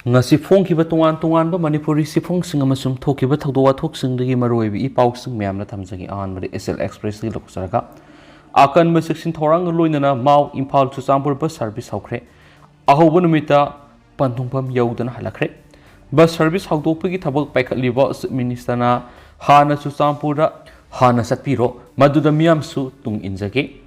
ngasi phongkiba tongan ba manipuri sifong amasum thokiba thawdo wathok maroibi ipausing myamna thamjagi ahanbari SL Express gi loksaraga akan ba section thorang loinana mau Imphal Chuchampur bus service haukre ahoba numita panthungpam yaudana halakre bus service haudokpagi thabak paikhatliba minister na Hanna Chuchampura Hanna satpiro maduda miyamsu tung injage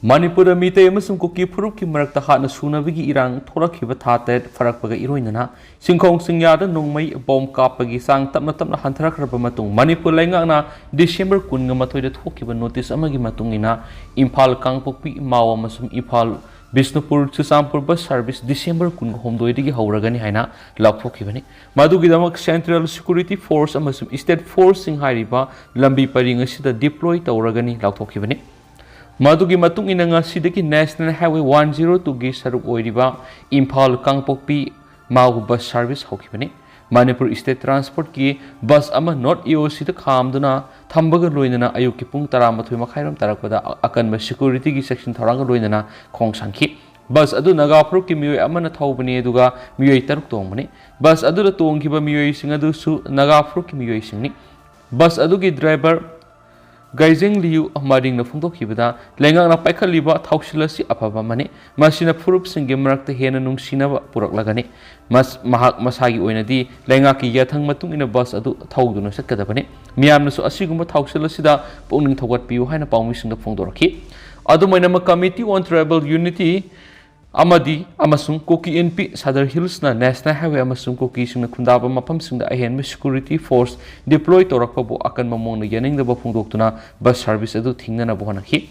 Manipur mite amasung Kuki Puruk ki marakta Hanna sunabigi irang thorakhiba thate farakpaga iroinana Singkhre Singna Nongmei bom kapagi sang tapna hantharakraba matung Manipur laingana December 18 da thokiba notice amagi matungina Imphal Kangpokpi mawa amasung Imphal Bisnupur Chuchampur bus service December 19 dagi hauragani haina laukthokibani madugidamak Central Security Force amasung State Force sing hairiba Lambi paring asida deploy tawragani laukthokibani Madugi matung inanga sidaki National Highway 102 gi saruk oiriba Imphal Kangpokpi mau bus service haukibani Manipur State Transport ki bus ama North EOC da khamduna thambaga loinana ayuki pung 12 makhairam tarakpada akanba security gi section thoranga loinana khongsangki bus adu Nagapur ki miyoi amana thawbani aduga miyoi taruk tongmani bus adu da tongkiba miyoi sing adu su Nagapur ki miyoi singni bus adu gi driver Gaijeng liu amaring na phungtok hibada lengang na paikhatliba thausilasi afaba mani masina phurup singe marakta hena nungsinaba puraklagani mahak masagi oinadi lenga ki yathang matung ina bus adu thauduna satkadabani miyamna su asigumba thausilasida pungning thogat piu haina paumi singda phungdoraki adumaina ma committee on tribal unity amadi amasung Kuki NP Sadar Hills na National Highway amasung Kuki Singna Khundaba mafam singda ahen security force deploy torakpa bo akan mamong na yaning da phungdoktuna bus service adu thingnana bo hanaki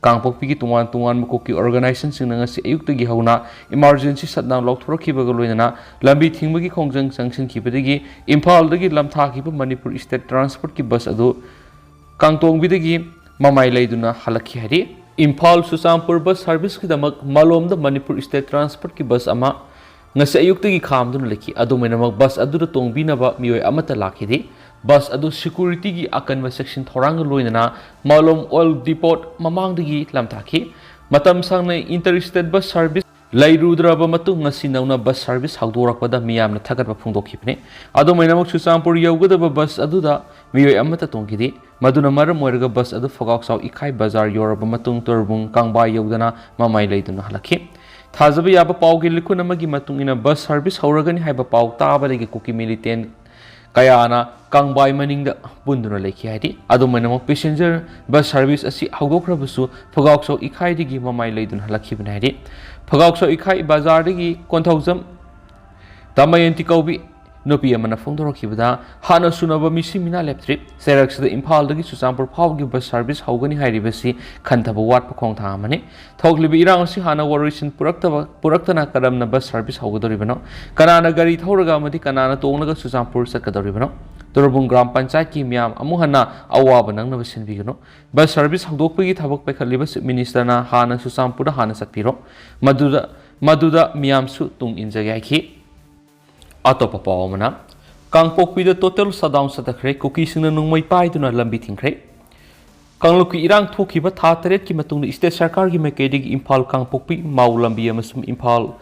Kangpokpi ki tungan Kuki organization singna ngasi ayukta gi hauna emergency shutdown lokthorkiba ga loinana lambi thingba gi khongjang sanction kibadagi Imphal dagi lamtha kiba Manipur State Transport ki bus adu Kangtong bidagi mamai laiduna halakhi hari Imphal Chuchampur bus service ki damak malom da Manipur State Transport ki bus ama ngasi ayukta gi khamduna lekhi adumainamak bus adu da tongbinaba miyoi amata lakhidi bus adu security gi akanba section thorang loinana malom oil depot mamangdagi lamthaki matam sangna interstate bus service Lairudraba matung ngasi nauna bus service haudorakpada miyamna thagatba phungdokhibne adumainamak Chuchampur yaugadaba bus aduda miyoi amata tongkidi maduna maram oiraga bus adu Fogaksau Ikhai Bazar yoraba matung torbung Kangbai yaudana mamai leiduna halakhi thajaba yaba pawgi likun amagi matung ina bus service hauragani haiba paw tabadagi Kuki militant kayana Kangbai maningda bunduna lekhi haidi adumainamak passenger bus service asi haudokrabasu Fogaksau Ikhai digi mamai leiduna halakhibna haidi Fogaksau Ikhai Bazar digi konthaujam Tamayanti kaubi Nopi amana phongdorokibada Hanna sunaba misi mina leptrip Seraksida Imphal dagi Chuchampur phawgi bus service haugani hairibasi khantaba watpa khongtha amani thoklibi irangsi Hanna warisin puraktana karamna bus service haugadoribano kanana gari thoraga amadi kanana tongnaga Chuchampur sakadoribano Torbung Gram Panchayat ki miyam amuhana awaba nangnaba sinbigano bus service haudokpagi thabak paikhatliba minister na Hanna Chuchampur da Hanna satpiro maduda miyamsu tung injagaki Atopa pawamana Kangpokpi da total shutdown satakre Kuki Singna Nongmei paiduna Lambi thingkhre Kangluki irang thokiba tha taret ki matungna state sarkar gi maikaidig Imphal Kangpokpi mau Lambi amasum Imphal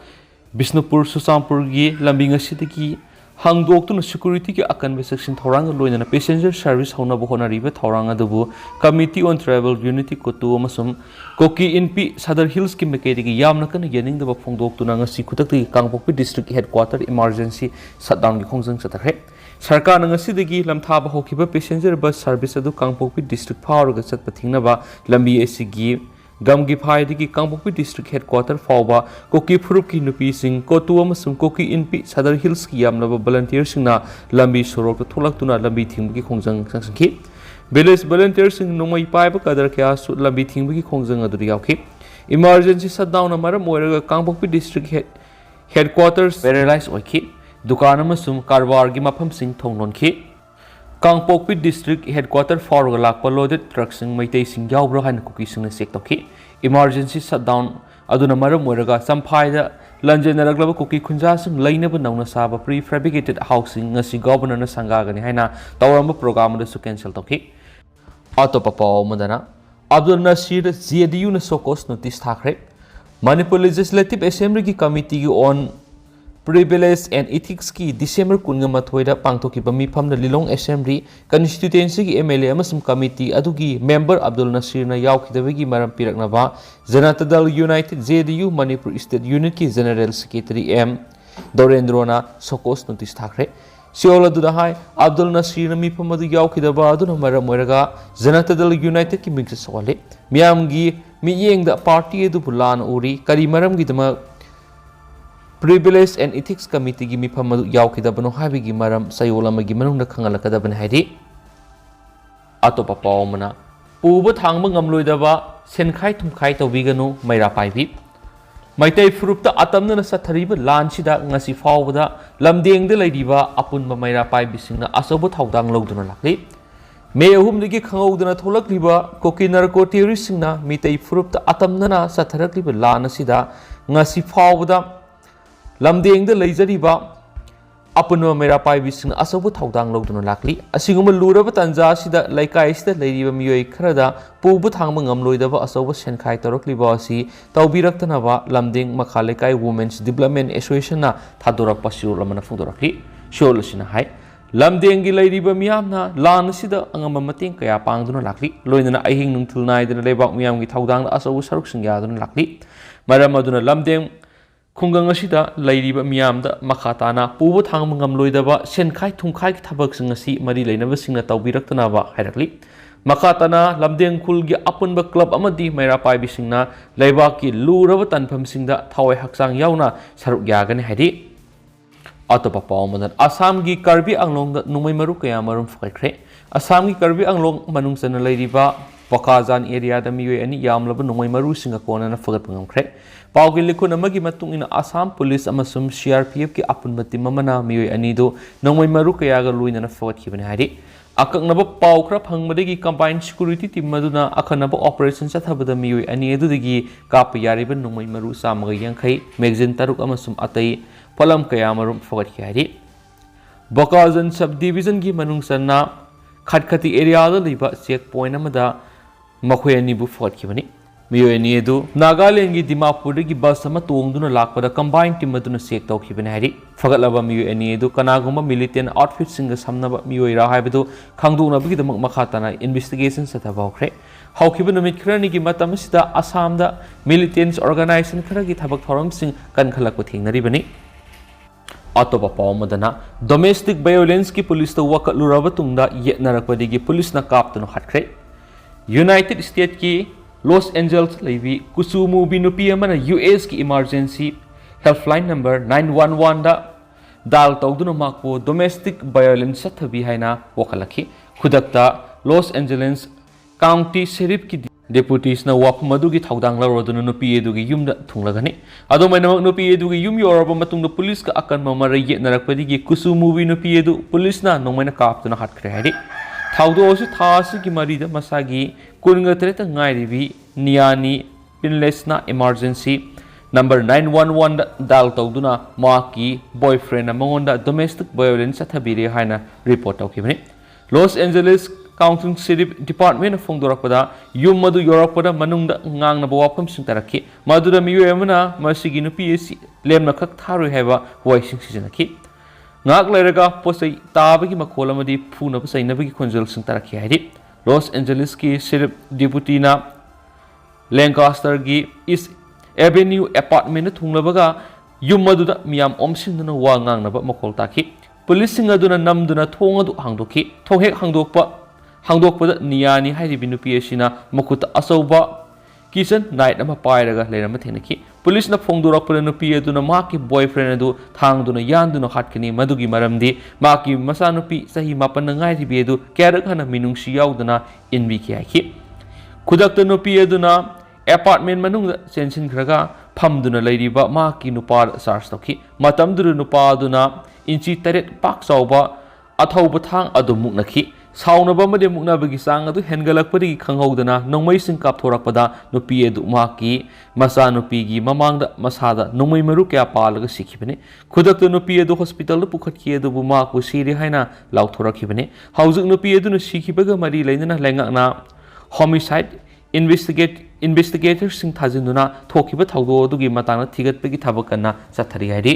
Bisnupur Chuchampur gi lambi ngasidagi hangdoktuna security ki akanba section thorang loinana passenger service hauna bo honariba thorang adubu committee on travel unity kotu amasum Kuki NP Sadar Hills ki maikaidig yamna kana yaning da phongdoktuna ngasi khutakti Kangpokpi district headquarter emergency shutdown gi khongjang satakre sarkar ngasidagi lamthaba hokiba passenger bus service adu Kangpokpi district phawraga chatpa thingnaba lambi asigi Gamgi Phaidigi Kangpokpi district headquarter fawba Kuki Phurup ki nupi sing kotu amasung Kuki NP Sadar Hills ki yamlaba volunteers singna lambi sorok tholaktuna lambi thingbi khongjang sangsangki village volunteers sing nongmai paiba kadar kya su lambi thingbi khongjang aduri yauki emergency shutdown amara moiraga Kangpokpi district headquarters paralyzed oiki dukan amasung karwar gi mafam sing thongnonki Kangpokpi district headquarter for lakpa loaded trucks sing maitai sing yaubro haina Kuki singna sek toki emergency shutdown aduna maram moiraga samphaida lanjenaraglaba Kuki khunja sing lainaba nauna saba prefabricated housing ngasi governor na sangagani haina tawramba program da su cancel toki atopa paw madana Abdul Nasir JDU na sokos notice thakre Manipur Legislative Assembly ki committee on Privilege and Ethics ki December 18 da pangthokiba mifam da Lilong Assembly constituency ki MLA amasum committee adugi member Abdul Nasir na yaukidabagi maram piraknaba Janata Dal United JDU Manipur State Unit ki General Secretary M Dorendrona Sokos notice thakre Siola Dudahai Abdul Nasir na mifam adu yaukidaba aduna maram moiraga Janata Dal United ki mingsa sawale miyamgi miyeng da party edu bulan uri kari maram gidama Privilege and Ethics Committee gi mifam adu yaukidabano habigi maram sayola magi manungda khangalakadabane haidi atopa pawmana puba thangba ngamloidaba senkhai thumkhai tawbiganu maira paibi maitai furupta atamna sathariba lansida ngasi fawbada lamdengda leidiba apunba maira paibi singna asobo thawdang logduna lakli me ahumdagi khangowdana tholakliba koki narco terrorist singna mitai furupta atamna satharakliba lanasida ngasi fawbada lamdeng da leijariba apunwa mera paibising asobu thawdang logduna lakli asiguma luraba tanja sida laikai sida leiriba miyoi kharada pubu thangma ngamloidaba asobu senkhai torokliba asi tawbiraktanaba lamdeng makha laikai women's development association na thadorak pasirul amana phungdorakli shol sina hai lamdeng gi leiriba miyamna lan sida angama mating kaya pangduna lakli loinana ahing nungthul naidana lebak miyam gi thawdang asobu saruk singya duna lakli maram aduna lamdeng Kungang asida lairiba miyamda makhatana pubu thangma ngamloidaba senkhai thumkhai ki thabak singasi mari leinaba singna tawbiraktanaba hairakli makhatana lamdeng khulgi apunba club amadi maira paibi singna leibaki luraba tanpham singda thawai haksang yauna saruk yagani haidi atopa pawmadan Assam gi Karbi Anglong da numai maru kaya marum fakaikhre Assam gi Karbi Anglong manungsana leiriba Pakazan area da miyoi ani yamlaba numai maru singa kona na fagat ngamkhre Paugi likun amagi matung ina Assam Police amasum CRPF ki apun bati mamana miyoi ani do nongmai maru kaya ga luina na fagat kibane hari akaknaba pau khra phangmadagi combined security team maduna akhanaba operation chathabada miyoi ani edudagi kap yariba nongmai maru samaga yankhai magazine taruk amasum atai palam kaya marum fagat ki hari Bakazan subdivision gi manungsana khatkati area da liba checkpoint amada makhoi ani bu fagat kibani miyoi ani edu Nagaland gi Dimapur gi bus ama tongduna lakpada combined team aduna check tawkhibane hari fagatlaba miyoi ani edu kanaguma militant outfit singa samnaba miyoi ra haibadu khangdona bigi damak makhatana investigation sathabawkhre hawkhiba numit khrani gi matam sida Assam da militants organization khara gi thabak thoram sing kan khalak pathingnari bani atopa pawmadana domestic violence ki police ta wakatluraba tungda yetnarakpadi gi police na kaptunu khatkhre United States ki Los Angeles Levi Kusumu Binupi amana US ki emergency helpline number 911 da dal tawduna makpo domestic violence sathabi haina wakalaki khudakta Los Angeles County Sheriff ki deputies na wap madugi thawdang laroduna nupi edugi yumda thunglagani adomaina mak nupi edugi yum yoraba matungda police ka akan mamara yetnarakpadi gi Kusumu Binupi edu police na nongmaina kaptuna hatkhre haidi Thaudo osu thasi ki marida masagi kungatreta ngairibi niani pinlesna emergency number 911 dal tawduna maki boyfriend amonda domestic violence athabire haina report tawkibani Los Angeles County Sheriff Department phongdorakpada yum madu yorakpada manungda ngangna bawapam singtarakhi madura miyo amana masigi nupi esi lemna khak tharu haiba waising sijanaki ngak leraga posai tabagi makhol amadi phuna pasai nabagi khonjal sing tarakhi haidi Los Angeles ki sheriff deputy na Lancaster gi East Avenue apartment thunglabaga yummaduda miyam omsinduna wa ngangnaba makhol takhi police sing aduna namduna thong adu hangdokhi thonghek hangdokpada niyani hairi binupi asina makuta asauba kitchen night ama pairaga lerama thenaki police na phongdorakpada nupi aduna maki boyfriend adu thangduna yanduna hatkani madugi maramdi maki masa nupi sahi mapan ngai ribi adu kyarak hana minungsi yauduna inbi kyaki khudakta nupi aduna apartment manungda chensin khraga phamduna leiriba maki nupa charge tokhi matamduru nupa aduna inchi taret pak chauba athauba thang adu muknakhi saunaba made muknabagi sang adu hengalakpadi khanghaudana nongmai sing kapthorakpada nupi edu maki masa nupi gi mamangda masada nongmai maru kya palaga sikhibane khudakta nupi edu hospital da pukhatki edu buma ku siri haina lauthorakhibane haujik nupi edu nu sikhibaga mari leinana lengakna homicide investigators sing thajinduna thokiba thaudo dugi matangna thigatpagi thabakana chathari haidi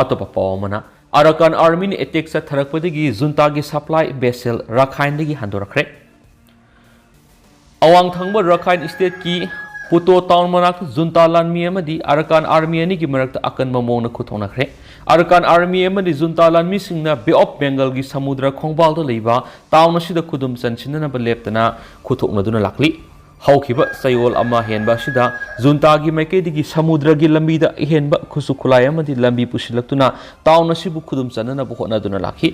ꯑꯇꯣꯞꯄ ꯄꯥꯎ ꯑꯃꯅ ꯑꯔꯥꯀꯥꯟ ꯑꯥꯔꯃꯤꯅ attack ꯆꯠꯊꯔꯛꯄꯗꯒꯤ ꯖꯨꯟꯇꯥꯒꯤ supply vessel ꯔꯥꯈꯥꯏꯟꯗꯒꯤ ꯍꯟꯗꯣꯔꯛꯈ꯭ꯔꯦ ꯑꯋꯥꯡ ꯊꯪꯕ ꯔꯥꯈꯥꯏꯟ ꯁ꯭ꯇꯦꯠꯀꯤ ꯄꯨꯇꯣ town ꯃꯅꯥꯛꯇ ꯖꯨꯟꯇꯥ ꯂꯥꯟꯃꯤ ꯑꯃꯗꯤ ꯑꯔꯥꯀꯥꯟ army ꯑꯅꯤꯒꯤ ꯃꯔꯛꯇ ꯑꯀꯟꯕ ꯃꯑꯣꯡꯗ ꯈꯨꯠꯊꯣꯛꯅꯈ꯭ꯔꯦ ꯑꯔꯥꯀꯥꯟ ꯑꯥꯔꯃꯤ ꯑꯃꯗꯤ ꯖꯨꯟꯇꯥ ꯂꯥꯟꯃꯤꯁꯤꯡꯅ ꯕꯦ ꯑꯣꯐ ꯕꯦꯡꯒꯜꯒꯤ ꯁꯃꯨꯗ꯭ꯔ ꯈꯣꯡꯕꯥꯜꯗ ꯂꯩꯕ ꯇꯥꯎꯟ ꯑꯁꯤꯗ ꯈꯨꯗꯨꯝ ꯆꯟꯁꯤꯟꯅꯅꯕ ꯂꯦꯞꯇꯅ ꯈꯨꯠꯊꯣꯛꯅꯗꯨꯅ ꯂꯥꯛꯂꯤ ꯍꯧꯈꯤꯕ ꯆꯌꯣꯜ ꯑꯃ ꯍꯦꯟꯕ ꯑꯁꯤꯗ ꯖꯨꯟꯇꯥꯒꯤ ꯃꯥꯏꯀꯩꯗꯒꯤ ꯁꯃꯨꯗ꯭ꯔꯒꯤ ꯂꯝꯕꯤꯗ ꯑꯍꯦꯟꯕ ꯈꯨꯠꯁꯨ ꯈꯨꯠꯂꯥꯏ ꯑꯃꯗꯤ ꯂꯝꯕꯤ ꯄꯨꯁꯤꯜꯂꯛꯇꯨꯅ ꯇꯥꯎꯟ ꯑꯁꯤꯕꯨ ꯈꯨꯗꯨꯝ ꯆꯟꯅꯅꯕ ꯍꯣꯠꯅꯗꯨꯅ ꯂꯥꯛꯈꯤ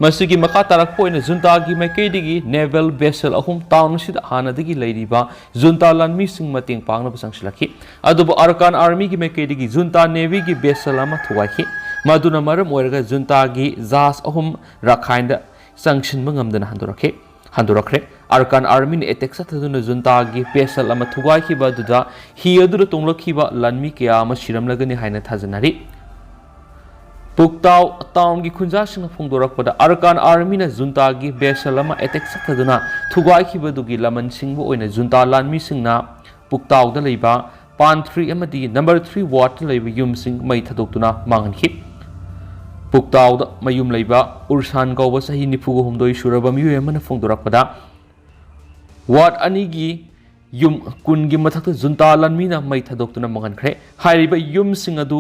ꯃꯁꯤꯒꯤ ꯃꯈꯥ ꯇꯥꯔꯛꯄ ꯑꯣꯏꯅ ꯖꯨꯟꯇꯥꯒꯤ ꯃꯥꯏꯀꯩꯗꯒꯤ ꯅꯦꯚꯦꯜ ꯕꯦꯁꯦꯜ ꯑꯍꯨꯝ ꯇꯥꯎꯟ ꯑꯁꯤꯗ ꯍꯥꯟꯅꯗꯒꯤ ꯂꯩꯔꯤꯕ ꯖꯨꯟꯇꯥ ꯂꯥꯟꯃꯤꯁꯤꯡ ꯃꯇꯦꯡ ꯄꯥꯡꯅꯕ ꯆꯪꯁꯤꯜꯂꯛꯈꯤ ꯑꯗꯨꯕꯨ ꯑꯔꯥꯀꯥꯟ ꯑꯥꯔꯃꯤꯒꯤ ꯃꯥꯏꯀꯩꯗꯒꯤ ꯖꯨꯟꯇꯥ ꯅꯦꯚꯤꯒꯤ ꯕꯦꯁꯦꯜ ꯑꯃ ꯊꯨꯒꯥꯏꯈꯤ ꯃꯗꯨꯅ ꯃꯔꯝ ꯑꯣꯏꯔꯒ ꯖꯨꯟꯇꯥꯒꯤ ꯖꯍꯥꯖ ꯑꯍꯨꯝ ꯔꯥꯈꯥꯏꯟꯗ ꯆꯪꯁꯤꯟꯕ ꯉꯝꯗꯅ ꯍꯟꯗꯣꯔꯛꯈ꯭ꯔꯦ ꯑꯔꯥꯀꯥꯟ ꯑꯥꯔꯃꯤꯅ ꯑꯦꯇꯦꯛ ꯆꯠꯊꯗꯨꯅ ꯖꯨꯟꯇꯥꯒꯤ ꯕꯦꯁꯦꯜ ꯑꯃ ꯊꯨꯒꯥꯏꯈꯤꯕ ꯑꯗꯨꯗ ꯍꯤ ꯑꯗꯨꯗ ꯇꯣꯡꯂꯛꯈꯤꯕ ꯂꯥꯟꯃꯤ ꯀꯌꯥ ꯑꯃ ꯁꯤꯔꯝꯂꯒꯅꯤ ꯍꯥꯏꯅ ꯊꯥꯖꯅꯔꯤ ꯄꯨꯛꯇꯥꯎ ꯇꯥꯎꯟꯒꯤ ꯈꯨꯟꯖꯥꯁꯤꯡꯅ ꯐꯣꯡꯗꯣꯔꯛꯄꯗ ꯑꯔꯥꯀꯥꯟ ꯑꯥꯔꯃꯤꯅ ꯖꯨꯟꯇꯥꯒꯤ ꯕꯦꯁꯦꯜ ꯑꯃ ꯑꯦꯇꯦꯛ ꯆꯠꯊꯗꯨꯅ ꯊꯨꯒꯥꯏꯈꯤꯕꯗꯨꯒꯤ ꯂꯃꯟ ꯁꯤꯡꯕ ꯑꯣꯏꯅ ꯖꯨꯟꯇꯥ ꯂꯥꯟꯃꯤꯁꯤꯡꯅ ꯄꯨꯛꯇꯥꯎꯗ ꯂꯩꯕ ꯄꯥꯟ 3 ꯑꯃꯗꯤ ꯅꯝꯕꯔ 3 ꯋꯥꯔꯗꯇ ꯂꯩꯕ ꯌꯨꯝꯁꯤꯡ ꯃꯩ ꯊꯥꯗꯣꯛꯇꯨꯅ ꯃꯥꯡꯍꯟꯈꯤ ꯄꯨꯛꯇꯥꯎꯗ ꯃꯌꯨꯝ ꯂꯩꯕ ꯎꯔꯁꯥꯟ ꯀꯧꯕ ꯆꯍꯤ 94 ꯁꯨꯔꯕ ꯃꯤꯑꯣꯏ ꯑꯃꯅ ꯐꯣꯡꯗꯣꯔꯛꯄꯗ ꯋꯥꯔꯗ ꯑꯅꯤꯒꯤ ꯌꯨꯝ 10ꯒꯤ ꯃꯊꯛꯇ ꯖꯨꯟꯇꯥ ꯂꯥꯟꯃꯤꯅ ꯃꯩ ꯊꯥꯗꯣꯛꯇꯨꯅ ꯃꯥꯡꯍꯟꯈ꯭ꯔꯦ ꯍꯥꯏꯔꯤꯕ ꯌꯨꯝꯁꯤꯡ ꯑꯗꯨ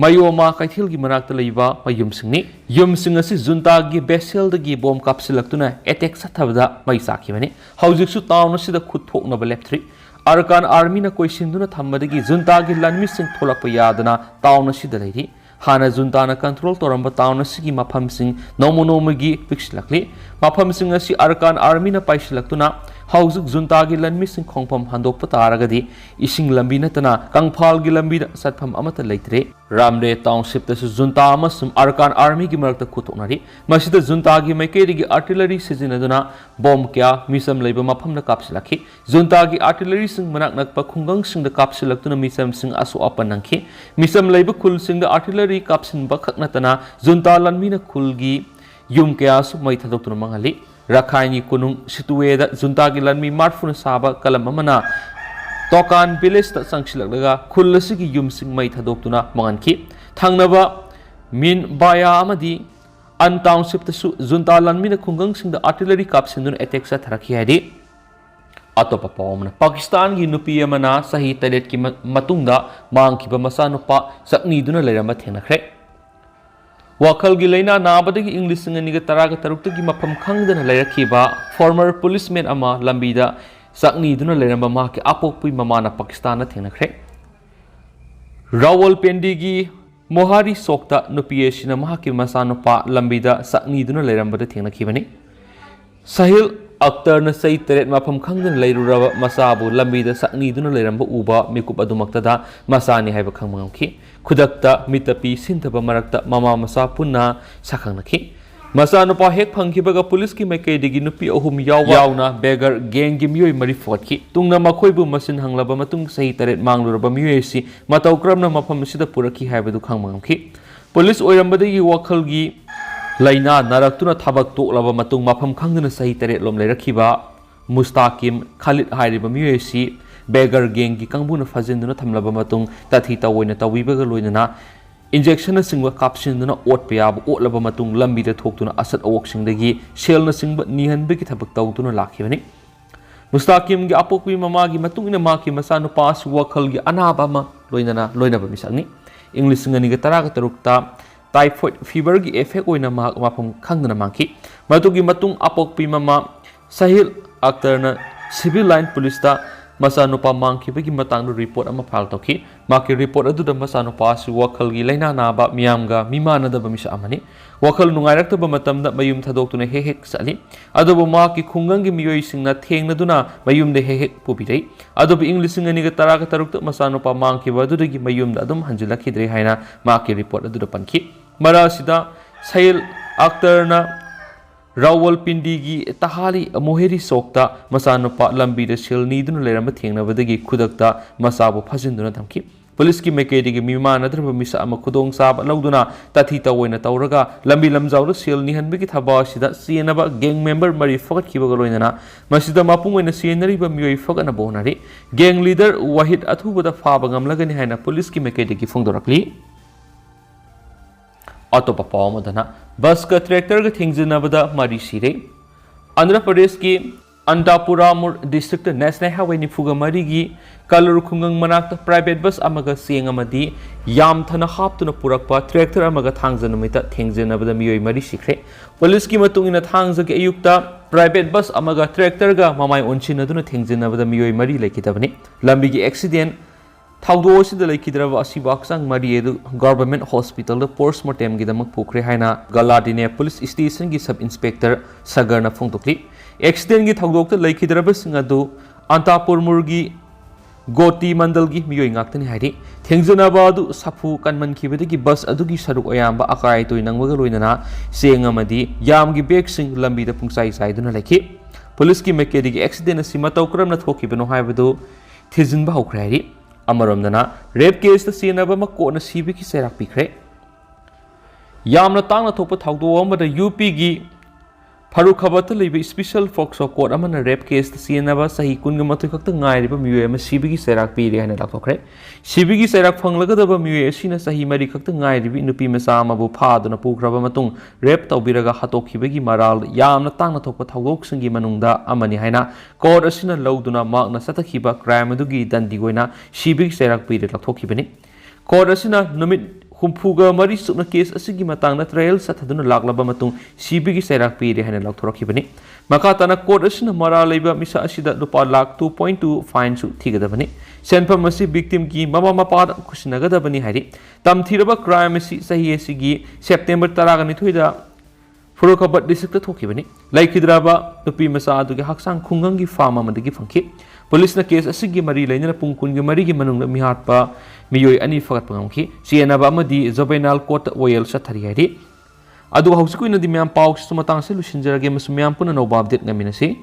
ꯃꯌꯣꯃꯥ ꯀꯩꯊꯦꯜꯒꯤ ꯃꯅꯥꯛꯇ ꯂꯩꯕ ꯃꯌꯨꯝꯁꯤꯡꯅꯤ ꯌꯨꯝꯁꯤꯡ ꯑꯁꯤ ꯖꯨꯟꯇꯥꯒꯤ ꯕꯦꯁꯦꯜꯗꯒꯤ ꯕꯣꯝ ꯀꯥꯞꯁꯤꯜꯂꯛꯇꯨꯅ ꯑꯦꯇꯦꯛ ꯆꯠꯊꯕꯗ ꯃꯩ ꯆꯥꯛꯈꯤꯕꯅꯤ ꯍꯧꯖꯤꯛꯁꯨ ꯇꯥꯎꯟ ꯑꯁꯤꯗ ꯈꯨꯠ ꯊꯣꯛꯅꯕ ꯂꯦꯞꯇ꯭ꯔꯤ ꯑꯔꯥꯀꯥꯟ ꯑꯥꯔꯃꯤꯅ ꯀꯣꯏꯁꯤꯟꯗꯨꯅ ꯊꯝꯕꯗꯒꯤ ꯖꯨꯟꯇꯥꯒꯤ ꯂꯥꯟꯃꯤꯁꯤꯡ ꯊꯣꯛꯂꯛꯄ ꯌꯥꯗꯅ ꯇꯥꯎꯟ ꯑꯁꯤꯗ ꯂꯩꯔꯤ ꯍꯥꯟꯅ ꯖꯨꯟꯇꯥꯅ ꯀꯟꯇ꯭ꯔꯣꯜ ꯇꯧꯔꯝꯕ ꯇꯥꯎꯟ ꯑꯁꯤꯒꯤ ꯃꯐꯝꯁꯤꯡ ꯅꯣꯡꯃꯒꯤ ꯄꯤꯛꯁꯤꯜꯂꯛꯂꯤ ꯃꯐꯝꯁꯤꯡ ꯑꯁꯤ ꯑꯔꯥꯀꯥꯟ ꯑꯥꯔꯃꯤꯅ ꯄꯥꯏꯁꯤꯜꯂꯛꯇꯨꯅ ꯍꯧꯖꯤꯛ ꯖꯨꯟꯇꯥꯒꯤ ꯂꯥꯟꯃꯤꯁꯤꯡ ꯈꯣꯡꯐꯝ ꯍꯟꯗꯣꯛꯄ ꯇꯥꯔꯒꯗꯤ ꯏꯁꯤꯡ ꯂꯝꯕꯤ ꯅꯠꯇꯅ ꯀꯪꯐꯥꯜꯒꯤ ꯂꯝꯕꯤꯗ ꯆꯠꯐꯝ ꯑꯃꯠꯇ ꯂꯩꯇ꯭ꯔꯦ ꯔꯥꯝꯔꯦ ꯇꯥꯎꯟꯁꯤꯞꯇꯁꯨ ꯖꯨꯟꯇꯥ ꯑꯃꯁꯨꯡ ꯑꯔꯥꯀꯥꯟ ꯑꯥꯔꯃꯤꯒꯤ ꯃꯔꯛꯇ ꯈꯨꯠꯊꯣꯛꯅꯔꯤ ꯃꯁꯤꯗ ꯖꯨꯟꯇꯥꯒꯤ ꯃꯥꯏꯀꯩꯗꯒꯤ ꯑꯥꯔꯇꯤꯂꯔꯤ ꯁꯤꯖꯤꯟꯅꯗꯨꯅ ꯕꯣꯝ ꯀꯌꯥ ꯃꯤꯆꯝ ꯂꯩꯕ ꯃꯐꯝꯗ ꯀꯥꯞꯁꯤꯜꯂꯛꯈꯤ ꯖꯨꯟꯇꯥꯒꯤ ꯑꯥꯔꯇꯤꯂꯔꯤꯁꯤꯡ ꯃꯅꯥꯛ ꯅꯛꯄ ꯈꯨꯡꯒꯪꯁꯤꯡꯗ ꯀꯥꯞꯁꯤꯜꯂꯛꯇꯨꯅ ꯃꯤꯆꯝꯁꯤꯡ ꯑꯁꯣꯛ ꯑꯄꯟ ꯅꯪꯈꯤ ꯃꯤꯆꯝ ꯂꯩꯕ ꯈꯨꯜꯁꯤꯡꯗ ꯑꯥꯔꯇꯤꯂꯔꯤ ꯀꯥꯞꯁꯤꯟꯕ ꯈꯛ ꯅꯠꯇꯅ ꯖꯨꯟꯇꯥ ꯂꯥꯟꯃꯤꯅ ꯈꯨꯜꯒꯤ ꯌꯨꯝ ꯀꯌꯥꯁꯨ ꯃꯩ ꯊꯥꯗꯣꯛꯇꯨꯅ ꯃꯥꯡꯍꯜꯂꯤ ꯔꯥꯈꯥꯏꯟꯒꯤ ꯀꯣꯅꯨꯡ ꯁꯤꯇꯨꯋꯦꯗ ꯖꯨꯟꯇꯥꯒꯤ ꯂꯥꯟꯃꯤ ꯃꯥꯔꯐꯨꯅ ꯁꯥꯕ ꯀꯂꯝ ꯑꯃꯅ ꯇꯣꯀꯥꯟ ꯚꯤꯂꯦꯖꯇ ꯆꯪꯁꯤꯜꯂꯛꯂꯒ ꯈꯨꯜ ꯑꯁꯤꯒꯤ ꯌꯨꯝꯁꯤꯡ ꯃꯩ ꯊꯥꯗꯣꯛꯇꯨꯅ ꯃꯥꯡꯍꯟꯈꯤ ꯊꯪꯅꯕ ꯃꯤꯟ ꯕꯥꯌꯥ ꯑꯃꯗꯤ ꯑꯟ ꯇꯥꯎꯟꯁꯤꯞꯇꯁꯨ ꯖꯨꯟꯇꯥ ꯂꯥꯟꯃꯤꯅ ꯈꯨꯡꯒꯪꯁꯤꯡꯗ ꯑꯥꯔꯇꯤꯂꯔꯤ ꯀꯥꯞꯁꯤꯟꯗꯨꯅ ꯑꯦꯇꯦꯛ ꯆꯠꯊꯔꯛꯈꯤ ꯍꯥꯏꯗꯤ ꯑꯇꯣꯞꯄ ꯄꯥꯎ ꯑꯃꯅ ꯄꯥꯀꯤꯁꯇꯥꯟꯒꯤ ꯅꯨꯄꯤ ꯑꯃꯅ ꯆꯍꯤ 8ꯀꯤ ꯃꯇꯨꯡꯗ ꯃꯥꯡꯈꯤꯕ ꯃꯆꯥꯅꯨꯄꯥ ꯆꯛꯅꯤꯗꯨꯅ ꯂꯩꯔꯝꯕ ꯊꯦꯡꯅꯈ꯭ꯔꯦ ꯋꯥꯈꯜꯒꯤ ꯂꯩꯅꯥ ꯅꯥꯕꯗꯒꯤ ꯏꯪ 2013ꯒꯤ ꯃꯐꯝ ꯈꯪꯗꯅ ꯂꯩꯔꯛꯈꯤꯕ ꯐꯣꯔꯃꯔ ꯄꯨꯂꯤꯁꯃꯦꯟ ꯑꯃ ꯂꯝꯕꯤꯗ ꯆꯛꯅꯤꯗꯨꯅ ꯂꯩꯔꯝꯕ ꯃꯍꯥꯛꯀꯤ ꯑꯄꯣꯛꯄꯤ ꯃꯃꯥꯅ ꯄꯥꯀꯤꯁꯇꯥꯟꯗ ꯊꯦꯡꯅꯈ꯭ꯔꯦ ꯔꯥꯋꯜꯄꯤꯟꯗꯤꯒꯤ ꯃꯣꯍꯥꯔꯤ ꯆꯣꯛꯇ ꯅꯨꯄꯤ ꯑꯁꯤꯅ ꯃꯍꯥꯛꯀꯤ ꯃꯆꯥꯅꯨꯄꯥ ꯂꯝꯕꯤꯗ ꯆꯛꯅꯤꯗꯨꯅ ꯂꯩꯔꯝꯕꯗ ꯊꯦꯡꯅꯈꯤꯕꯅꯤ ꯁꯍꯤꯜ ꯑख्ꯇꯔꯅ ꯆꯍꯤ 8 ꯃꯐꯝ ꯈꯪꯗꯅ ꯂꯩꯔꯨꯔꯕ ꯃꯆꯥꯕꯨ ꯂꯝꯕꯤꯗ ꯆꯛꯅꯤꯗꯨꯅ ꯂꯩꯔꯝꯕ ꯎꯕ ꯃꯤꯀꯨꯞ ꯑꯗꯨꯃꯛꯇꯗ ꯃꯆꯥꯅꯤ ꯍꯥꯏꯕ ꯈꯪꯕ ꯉꯝꯈꯤ ꯈꯨꯗꯛꯇ ꯃꯤꯇꯄꯤ ꯁꯤꯟꯊꯕ ꯃꯔꯛꯇ ꯃꯃꯥ ꯃꯆꯥ ꯄꯨꯟꯅ ꯁꯛꯈꯪꯅꯈꯤ ꯃꯆꯥꯅꯨꯄꯥ ꯍꯦꯛ ꯐꯪꯈꯤꯕꯒ ꯄꯨꯂꯤꯁꯀꯤ ꯃꯥꯏꯀꯩꯗꯒꯤ ꯅꯨꯄꯤ 3 ꯌꯥꯎꯅ ꯕꯦꯒꯔ ꯒꯦꯡꯒꯤ ꯃꯤꯑꯣꯏ 9 ꯐꯣꯠꯈꯤ ꯇꯨꯡꯅ ꯃꯈꯣꯏꯕꯨ ꯃꯁꯤꯟ ꯍꯪꯂꯕ ꯃꯇꯨꯡ ꯆꯍꯤ 8 ꯃꯥꯡꯂꯨꯔꯕ ꯃꯤꯑꯣꯏ ꯑꯁꯤ ꯃꯇꯧ ꯀꯔꯝꯅ ꯃꯐꯝ ꯑꯁꯤꯗ ꯄꯨꯔꯛꯈꯤ ꯍꯥꯏꯕꯗꯨ ꯈꯪꯕ ꯉꯝꯈꯤ ꯄꯨꯂꯤꯁ ꯑꯣꯏꯔꯝꯕꯗꯒꯤ ꯋꯥꯈꯜꯒꯤ ꯂꯩꯅꯥ ꯅꯥꯔꯛꯇꯨꯅ ꯊꯕꯛ ꯇꯣꯛꯂꯕ ꯃꯇꯨꯡ ꯃꯐꯝ ꯈꯪꯗꯅ ꯆꯍꯤ 8 ꯂꯣꯝ ꯂꯩꯔꯛꯈꯤꯕ ꯃꯨꯁꯇꯥꯀꯤꯝ ꯈꯥꯂꯤꯗ ꯍꯥꯏꯔꯤꯕ ꯃꯤꯑꯣꯏ ꯑꯁꯤ ꯕꯦꯒꯔ ꯒꯦꯡꯒꯤ ꯀꯥꯡꯕꯨꯅ ꯐꯥꯖꯤꯟꯗꯨꯅ ꯊꯝꯂꯕ ꯃꯇꯨꯡ ꯇꯥꯊꯤ ꯇꯥꯑꯣꯏꯅ ꯇꯧꯕꯤꯕꯒ ꯂꯣꯏꯅꯅ इंजेक्शनसिंग कापसिंदुना ओटप याब ओटलब मतुंग लंबीदा थोक्तुना असत अवोकसिंगदगी सेलनसिंग निहनबगी थबक तौदुना लाखिबनि मुस्ताकिमगी अपोकपी ममागी मतुंगिना माकी मचानुपास वखलगी अनाबा लोइनबा मिसकनि इंग्लिश सिंगनिगा तरागा तरुक्ता टाइफॉइड फीवरगी एफेक्ट ओइना माफम खंगना मांखी मतुगी मतुंग अपोकपी ममा सहिल अख्तरना सिविल लाइन पुलिसता मचानुपा मांखिबगी मतंग रिपोर्ट अमा फाइल तौखी माकी रिपोर्ट अदुदा मचानुपा वखलगी लैना नाबा मियामगा मिमानदबा मिसा अमनि वखल नुंगाइरक्तबा मतमदा मयुम थदोक्तुना हेक चली अदुबु माकी खुंगंगी मियोइसिंगना थेंगनदुना मयुमदे हेक पुबिरै अदुबु इंग्लिशिंग अनिगा तरागा तरुक्ता मचानुपा मांखिबा अदुदगी मयुमदा अदुम हंजिलखिद्रे हाइना माकी रिपोर्ट अदुदा पनखि मरासिदा सहिल अख्तरना रावलपिंडी तहाली मोहेरी सोक्ता मचानुपा लंबी सेल नीदुना लेरंब थेंगनबदगी खुदक्ता मचाबु फजिंदुना थमखि पुलिस की मैकेदगी मिमानद्रब मिसा अमा खुदोंग साब लौदुना तथि तवोइना तौरगा लंबी लमजाउदा सेल निहनबगी थबासिदा सियनबा गैंग मेंबर मरी फगतखिबगा लोइनना मसिदा मापुंगोइना सियनरिबा मियोइ फगना बोनारि गैंग लीडर वाहिद अथुबदा फाबा ngamlagani haina पुलिस की मैकेदगी फोंदोरकली अतोप पाव अमदना बस का ट्रैक्टर का थेंजनबदा मरी सिरे आंध्र प्रदेश की अंतापुरामुर डिस्ट्रिक्ट नेशनल हाईवे निफुगा मरी की कलर खुंगंग मनाक्ता प्राइवेट बस अमगा सेंग अमदी याम थना हापतुना पुरकपा ट्रैक्टर अमगा थांगजनमिता थेंगजनबदा मियोय मरी सिखरे पुलिस की मतुंगिना थांगजगे अयुक्ता प्राइवेट बस अमगा ट्रैक्टर गा ममाय ओनसिनदुना थेंगजनबदा मियोय मरी लेखितबनी लंबी की एक्सीडेंट थाउदोसिदा लेखिद्रब असिबा हक्चांग मरी एदु गवर्नमेंट हॉस्पिटल पोस्टमार्टम गिदमक पुखरे हाइना गलादिने पुलिस स्टेशन की सब इंस्पेक्टर सगरना फोंदोक्ली एक्सीडेंट की थाउदोक्ता लेखिद्रबसिंग अदु अंतापुरमुरगी गोटी मंडल की मियोय ngaktani hairi thengjanaba adu sapu kanmankibadagi bus adugi saruk ayamba akai toi nangwaga loinana seng amadi yamgi bag sing lambi da pungsai saiduna lekhi police ki mechanic accident asima tawkramna thokibano haibadu thijinba hokre hairi amaramdana rape case ta senaba makona sibi ki serak pikre yamna tangna thokpa thawdo amada UP gi फरुखबत लेब special फोक्सो court अमन rape case सेनब सही कुन मथु खक्त गायरिब मियोय अम CB सेराक पीरे हने लाथोखरे CB की सेराक फंगलगदब मियोय असिना सही मरी खक्त गायरिब नुपी मसा अमबु फादुना पुखरब मतुंग rape तौबिरगा हतोखिबगी moral यामना तांगना थोकप थागोक्संगी मनुंगदा अमनि हाइना court असिना लौदुना मागना सतखिबा crime अदुगी दंदिगोइना CB सेराक पीरे लाथोखिबनि court असिना नुमित हुम्फुगा मरी सुना केस असिगी मतंगना ट्रायल सथदुना लागलबा मतुंग सीबी की सेराक पीरे हने लाथोरखिबनि मखाताना कोर्ट असिना मरा लेबा मिसा असिदा रुपा लाख 2.2 फाइन सु थिगदबनि सेनफम असि विक्टिम की ममा मपाद खुसनगदबनि हाइरि तमथिरबा क्राइम असि सही असिगी सेप्टेम्बर 12 दा फुरुखबत डिस्ट्रिक्ट थोखिबनि लाइखिद्राबा नुपी मसा अदुगी हक्सांग खुंगंगी फार्म अमदगी फंखि पुलिस न केस असिगी मरी लेना पुंग कुनगी मरी की मनुंग मिहाटपा मियोय अनि फगत पंगमखि सिएनबा अमदी जोबेनाल कोर्ट ओयल सथरि हाइरि अदु हौसिकुइनदि म्याम पाउ सुमतांग से लुसिनजरगे मसु म्याम पुना नोबा अपडेट ngamiनसि